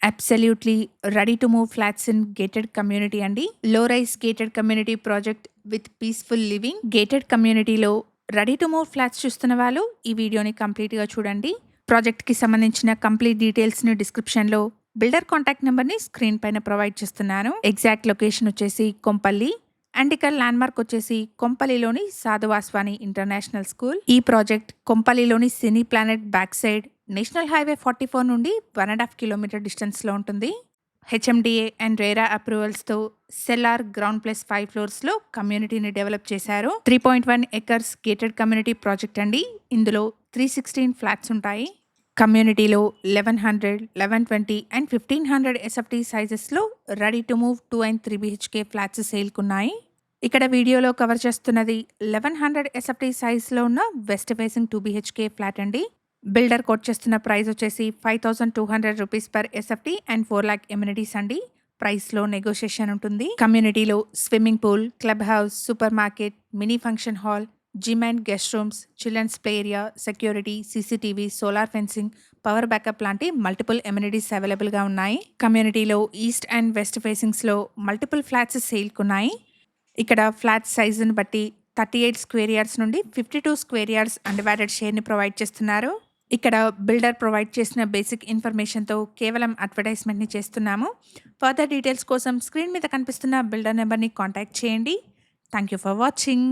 Absolutely ready to move flats in gated community అండి. లో rice gated community project with peaceful living. Gated కమ్యూనిటీలో ready to move flats చూస్తున్న వాళ్ళు ఈ వీడియోని కంప్లీట్గా చూడండి. ప్రాజెక్ట్కి సంబంధించిన కంప్లీట్ డీటెయిల్స్ని డిస్క్రిప్షన్లో, బిల్డర్ కాంటాక్ట్ నెంబర్ని స్క్రీన్ పైన ప్రొవైడ్ చేస్తున్నాను. ఎగ్జాక్ట్ లొకేషన్ వచ్చేసి కొంపల్లి అండ్ ఇక్కడ ల్యాండ్మార్క్ వచ్చేసి కొంపల్లిలోని సాధువాస్వాని ఇంటర్నేషనల్ స్కూల్. ఈ ప్రాజెక్ట్ కొంపల్లిలోని cine planet back side national highway 44 నుండి 1.5 కిలోమీటర్ డిస్టెన్స్లో ఉంటుంది. హెచ్ఎండిఏ అండ్ రేరా అప్రూవల్స్తో సెల్ఆర్ గ్రౌండ్ ప్లస్ 5 ఫ్లోర్స్లో కమ్యూనిటీని డెవలప్ చేశారు. 3.1 ఎకర్స్ గేటెడ్ కమ్యూనిటీ ప్రాజెక్ట్ అండి. ఇందులో 316 ఫ్లాట్స్ ఉంటాయి. కమ్యూనిటీలో 1100, 1120 అండ్ 1500 ఎస్ఎఫ్టీ సైజెస్లో ready to move 2 and 3 BHK flats సేల్కున్నాయి. ఇక్కడ వీడియోలో కవర్ చేస్తున్నది 1100 ఎస్ఎఫ్టీ సైజ్లో ఉన్న వెస్ట్ ఫేసింగ్ 2 BHK ఫ్లాట్ అండి. బిల్డర్ కోట్ చేస్తున్న ప్రైస్ వచ్చేసి 5200 rupees per SFT and 4 lakh amenities అండి. ప్రైస్లో నెగోషియేషన్ ఉంటుంది. కమ్యూనిటీలో swimming pool, club house, super market, mini function hall, gym and guest rooms, children's play area, security, CCTV, solar fencing, power backup లాంటి multiple amenities అవైలబుల్గా ఉన్నాయి. కమ్యూనిటీలో east and west ఫేసింగ్స్లో multiple flats సేల్కున్నాయి. ఇక్కడ ఫ్లాట్ సైజుని బట్టి 38 స్క్వేర్ యార్డ్స్ నుండి 52 స్క్వేర్ యార్డ్స్ అన్డివైడెడ్ షేర్ని ప్రొవైడ్ చేస్తున్నారు. ఇక్కడ బిల్డర్ ప్రొవైడ్ చేసిన బేసిక్ ఇన్ఫర్మేషన్తో కేవలం అడ్వర్టైజ్మెంట్ని చేస్తున్నాము. ఫర్దర్ డీటెయిల్స్ కోసం స్క్రీన్ మీద కనిపిస్తున్న బిల్డర్ నెంబర్ని కాంటాక్ట్ చేయండి. Thank you for watching.